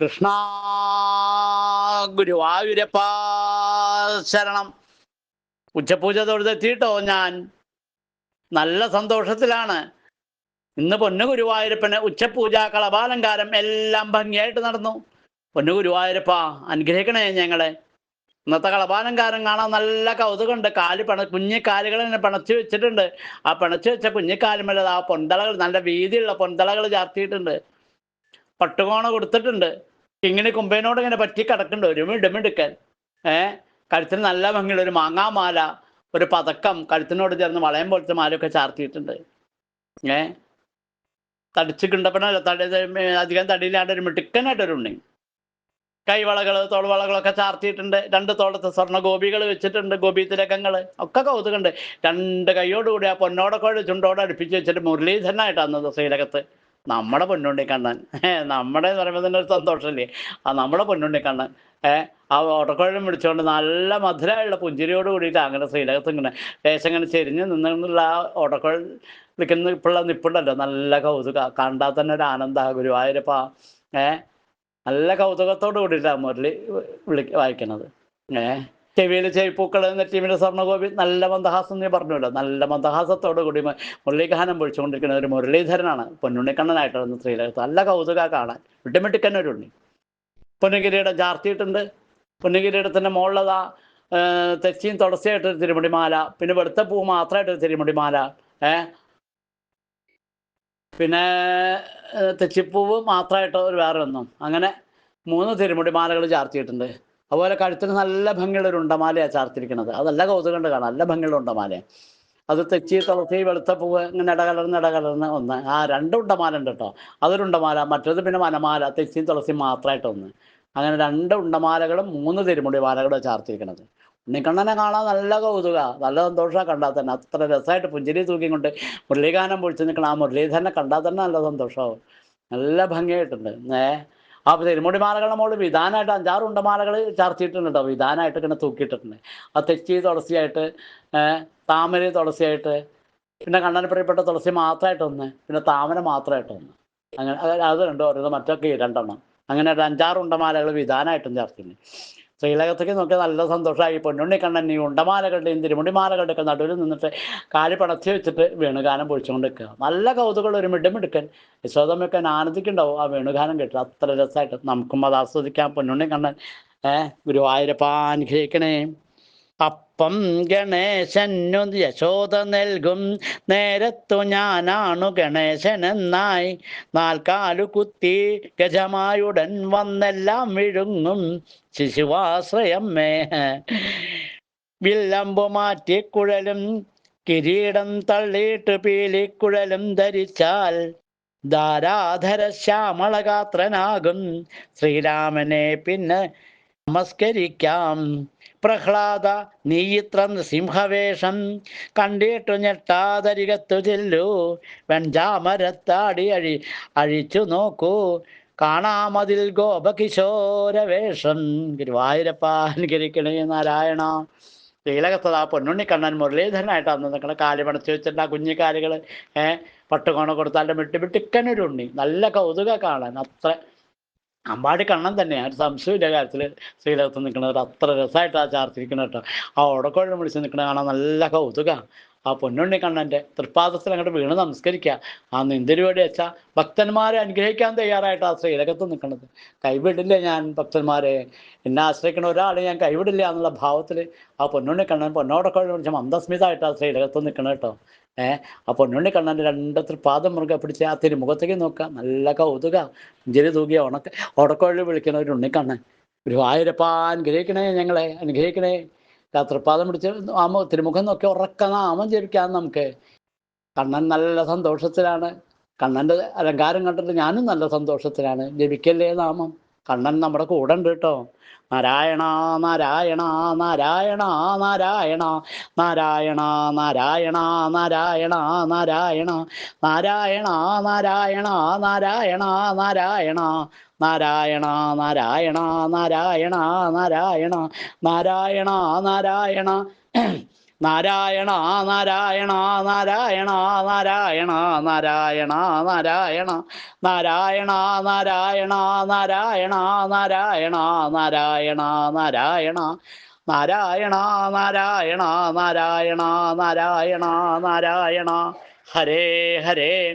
കൃഷ്ണ ഗുരുവായൂരപ്പ ശരണം. ഉച്ചപൂജ തൊഴുതെത്തിയിട്ടോ ഞാൻ. നല്ല സന്തോഷത്തിലാണ്. ഇന്ന് പൊന്നു ഗുരുവായൂരപ്പന് ഉച്ചപൂജ, കളഭാലങ്കാരം എല്ലാം ഭംഗിയായിട്ട് നടന്നു. പൊന്നു ഗുരുവായൂരപ്പ അനുഗ്രഹിക്കണേ ഞങ്ങളെ. ഇന്നത്തെ കളഭാലങ്കാരം കാണാൻ നല്ല കൗതുകമുണ്ട്. കുഞ്ഞു കാലുകൾ തന്നെ പിണച്ചു വെച്ചിട്ടുണ്ട്. ആ പിണച്ചു വെച്ച കുഞ്ഞിക്കാലുമല്ല ആ പൊന്തളകൾ, നല്ല വീതിയുള്ള പൊന്തളകൾ ചാർത്തിയിട്ടുണ്ട്. പട്ടുകോണ കൊടുത്തിട്ടുണ്ട്. ഇങ്ങനെ കുമ്പേനോട് ഇങ്ങനെ പറ്റി കിടക്കുന്നുണ്ട് ഒരു മിടുമിടുക്കൻ. കഴുത്തിന് നല്ല ഭംഗിയുള്ള ഒരു മാങ്ങാമാല, ഒരു പതക്കം കഴുത്തിനോട് ചേർന്ന് വളയം പോലത്തെ മാലയൊക്കെ ചാർത്തിയിട്ടുണ്ട്. തടിച്ച് കിണ്ടപ്പനല്ല, അധികം തടിയിലാണ്ട് ഒരു മിടുക്കനായിട്ടൊരു ഉണ്ണി. കൈവളകൾ, തോൾവളകളൊക്കെ ചാർത്തിയിട്ടുണ്ട്. 2 തോളത്ത് സ്വർണ്ണ ഗോപികൾ വെച്ചിട്ടുണ്ട്. ഗോപി തിലകങ്ങൾ ഒക്കെ കൗതുകമുണ്ട്. 2 കൈയോടുകൂടി ആ പൊന്നോടക്കോട് ചുണ്ടോടെ അടുപ്പിച്ച് വെച്ചിട്ട് മുരളീധരനായിട്ടാണ് ശ്രീലകത്ത്. നമ്മുടെ പൊന്നുണ്ണി കണ്ണൻ. നമ്മുടെ എന്ന് പറയുമ്പോൾ തന്നെ ഒരു സന്തോഷമല്ലേ. ആ നമ്മുടെ പൊന്നുണ്ണി കണ്ണൻ ആ ഓടക്കുഴലും പിടിച്ചുകൊണ്ട് നല്ല മധുരമുള്ള പുഞ്ചിരിയോട് കൂടിയിട്ട് അങ്ങനെ ശ്രീലകത്ത് ഇങ്ങനെ ദേശം ഇങ്ങനെ ചെരിഞ്ഞ് നിന്നുള്ള ആ ഓടക്കുഴൽ നിൽക്കുന്ന ഇപ്പോഴുള്ള നിപ്പുണ്ടല്ലോ, നല്ല കൗതുക. കണ്ടാൽ തന്നെ ഒരു ആനന്ദ. ഗുരുവായൂരപ്പ നല്ല കൗതുകത്തോട് കൂടിയിട്ടാണ് മുരളി വായിക്കണത്. ചെവിയിൽ ചെവിപ്പൂക്കൾ, നെറ്റിമിന്റെ സ്വർണ്ണഗോപി, നല്ല മന്ദഹാസം നീ പറഞ്ഞല്ലോ. നല്ല മന്ദഹാസത്തോടു കൂടി മുരളീഗാനം പൊഴിച്ചുകൊണ്ടിരിക്കുന്ന ഒരു മുരളീധരനാണ് പൊന്നുണ്ണിക്കണ്ണനായിട്ടുള്ള സ്ത്രീലകത്ത്. നല്ല കൗതുക കാണാൻ. വിട്ടുമിട്ടിക്കന്നെ ഒരു ഉണ്ണി. പൊന്നുകിരീടം ചാർത്തിയിട്ടുണ്ട്. പൊന്നുകിരീടത്തിന്റെ മുകളിലതാ തെച്ചിയും തുളസിയായിട്ടൊരു തിരുമുടിമാല, പിന്നെ വെളുത്ത പൂ മാത്രമായിട്ടൊരു തിരുമുടിമാല, പിന്നെ തെച്ചിപ്പൂവ് മാത്രമായിട്ട് ഒരു വേറെ ഒന്നും, അങ്ങനെ 3 തിരുമുടിമാലകൾ ചാർത്തിയിട്ടുണ്ട്. അതുപോലെ കഴുത്തിന് നല്ല ഭംഗിയുള്ള ഒരു ഉണ്ടമാലയാണ് ചാർത്തിരിക്കുന്നത്. അതല്ല കൗതുകം കാണാം. നല്ല ഭംഗിയുള്ള ഉണ്ടമാല. അത് തെച്ചി, തുളസി, വെളുത്ത പൂവ് ഇങ്ങനെ ഇടകലർന്ന് ഒന്ന്. 2 ഉണ്ടമാല ഉണ്ട് കേട്ടോ. അതൊരു ഉണ്ടമാല. മറ്റേത് പിന്നെ വനമാല, തെച്ചിയും തുളസിയും മാത്രമായിട്ട് ഒന്ന്. അങ്ങനെ 2 ഉണ്ടമാലകളും 3 തിരുമുടി മാലകളും ചാർത്തിരിക്കുന്നത്. ഉണ്ണിക്കണ്ണനെ കാണാൻ നല്ല കൗതുക, നല്ല സന്തോഷമാണ് കണ്ടാൽ തന്നെ. അത്ര രസമായിട്ട് പുഞ്ചിരി തൂക്കി കൊണ്ട് മുരളീഗാനം പൊഴിച്ച് നിൽക്കണം. ആ മുരളീധരനെ കണ്ടാൽ തന്നെ നല്ല സന്തോഷമാവും. നല്ല ഭംഗിയായിട്ടുണ്ട്. ആ തിരുമുടി മാലകളുടെ മുകളിൽ വിധാനമായിട്ട് 5-6 ഉണ്ടമാലകൾ ചാർത്തിയിട്ടുണ്ട് കേട്ടോ. വിധാനമായിട്ട് ഇങ്ങനെ തൂക്കിയിട്ടുണ്ട്. ആ തെച്ചി തുളസിയായിട്ട്, താമര തുളസിയായിട്ട്, പിന്നെ കണ്ണന് പ്രിയപ്പെട്ട തുളസി മാത്രമായിട്ടൊന്ന്, പിന്നെ താമര മാത്രമായിട്ടൊന്ന്. അങ്ങനെ അത് രണ്ടോ ഓരോ, മറ്റൊക്കെ 2 അങ്ങനെ ഒരു 5-6 ഉണ്ടമാലകൾ വിധാനമായിട്ടും ചാർത്തിട്ടുണ്ട്. ശ്രീലകത്തേക്ക് നോക്കിയാൽ നല്ല സന്തോഷമായി. പൊന്നുണ്ണി കണ്ണൻ ഈ ഉണ്ടമാലകളുടെയും തിരുമുടിമാലകളുടെ ഒക്കെ നടുവിൽ നിന്നിട്ട് കാല് പണച്ച് വെച്ചിട്ട് വേണുഗാനം പൊഴിച്ചുകൊണ്ട് നിൽക്കുക. നല്ല കൗതുകമുള്ള ഒരു മിടുമിടുക്കൻ. യശോദമ്മയൊക്കെ ആനന്ദിക്കുണ്ടാവും ആ വേണുഗാനം കേട്ട്. അത്ര രസമായിട്ട് നമുക്കും അത് ആസ്വദിക്കാം. പൊന്നുണ്ണി കണ്ണൻ ഗുരുവായൂരപ്പ അനുഗ്രഹിക്കണേ. അപ്പം ഗണേശനു യശോദ നൽകും നേരത്തു ഞാനാണു ഗണേശനെന്നായി, 4 കാലു കുത്തി ഗജമായുടൻ വന്നെല്ലാം വിഴുങ്ങും ശിശുവാശ്രയമ്മേ. വില്ലമ്പു മാറ്റി കുഴലും കിരീടം തള്ളിയിട്ട് പീലിക്കുഴലും ധരിച്ചാൽ ധാരാധര ശ്യാമളഗാത്രനാകും ശ്രീരാമനെ പിന്നെ നമസ്കരിക്കാം. പ്രഹ്ലാദ നീ ഇത്ര സിംഹവേഷം കണ്ടിട്ടു ഞെട്ടാതരികത്തു ചെല്ലൂ, വെഞ്ചാമരത്താടി അഴിച്ചു നോക്കൂ, കാണാമതിൽ ഗോപകിശോര വേഷം. ഗുരുവായൂരപ്പ അനുകരിക്കണേ നാരായണ. ശ്രീലകത്തത് ആ പൊന്നുണ്ണിക്കണ്ണൻ മുരളീധരനായിട്ടാണ് നിൽക്കണ. കാല് പണച്ച് വെച്ചിട്ട് ആ കുഞ്ഞിക്കാലുകൾ പട്ടുകോണ കൊടുത്താൽ മിട്ടിക്കനൊരു ഉണ്ണി. നല്ല കൗതുക കാണാൻ. അത്ര അമ്പാടി കണ്ണൻ തന്നെയാണ്, ഒരു സംശയമില്ല കാര്യത്തിൽ. ശ്രീലകത്ത് നിൽക്കുന്നത് അത്ര രസമായിട്ട് ആ ചാർത്തിരിക്കണം കേട്ടോ. ആ ഓടക്കോഴം വിളിച്ച് നിൽക്കണ കാണാൻ നല്ല കൗതുക. ആ പൊന്നുണ്ണി കണ്ണൻ്റെ തൃപ്പാദത്തിൽ അങ്ങോട്ട് വീണ് നമസ്കരിക്കുക. ആ നെന്തിരുവടി വെച്ചാൽ ഭക്തന്മാരെ അനുഗ്രഹിക്കാൻ തയ്യാറായിട്ട് ആ ശ്രീലകത്ത് നിൽക്കുന്നത്. കൈവിടില്ല ഞാൻ ഭക്തന്മാരെ, എന്നെ ആശ്രയിക്കുന്ന ഒരാളെ ഞാൻ കൈവിടില്ല എന്നുള്ള ഭാവത്തിൽ ആ പൊന്നുണ്ണി കണ്ണൻ പൊന്നോടക്കോഴം വിളിച്ച മന്ദസ്മിതമായിട്ട് ആ ശ്രീലകത്ത് നിൽക്കണം കേട്ടോ. ആ പൊന്നുണ്ണി കണ്ണൻ്റെ 2 തൃപ്പാദം മുറുകെ പിടിച്ച് ആ തിരുമുഖത്തേക്ക് നോക്കുക. നല്ല കൗതുക. പുഞ്ചിരി തൂകിയ ഓടക്കോഴി വിളിക്കണ ഒരു ഉണ്ണിക്കണ്ണൻ. ഗുരുവായൂരപ്പ അനുഗ്രഹിക്കണേ ഞങ്ങളെ, അനുഗ്രഹിക്കണേ. തൃപ്പാദം പിടിച്ച് തിരുമുഖം നോക്കി ഉറക്ക നാമം ജപിക്കാം നമുക്ക്. കണ്ണൻ നല്ല സന്തോഷത്തിലാണ്. കണ്ണൻ്റെ അലങ്കാരം കണ്ടിട്ട് ഞാനും നല്ല സന്തോഷത്തിലാണ്. ജപിക്കല്ലേ നാമം. കണ്ണൻ നമ്മുടെ കൂടെ ഉണ്ട് കേട്ടോ. നാരായണ നാരായണ നാരായണ നാരായണ നാരായണ നാരായണ നാരായണ നാരായണ നാരായണ നാരായണ നാരായണ നാരായണ നാരായണ നാരായണ നാരായണ നാരായണ നാരായണ നാരായണ നാരായണ നാരായണ നാരായണ നാരായണ നാരായണ നാരായണ നാരായണ നാരായണ നാരായണ നാരായണ നാരായണ നാരായണ നാരായണ നാരായണ നാരായണ നാരായണ നാരായണ ഹരേ ഹരേ.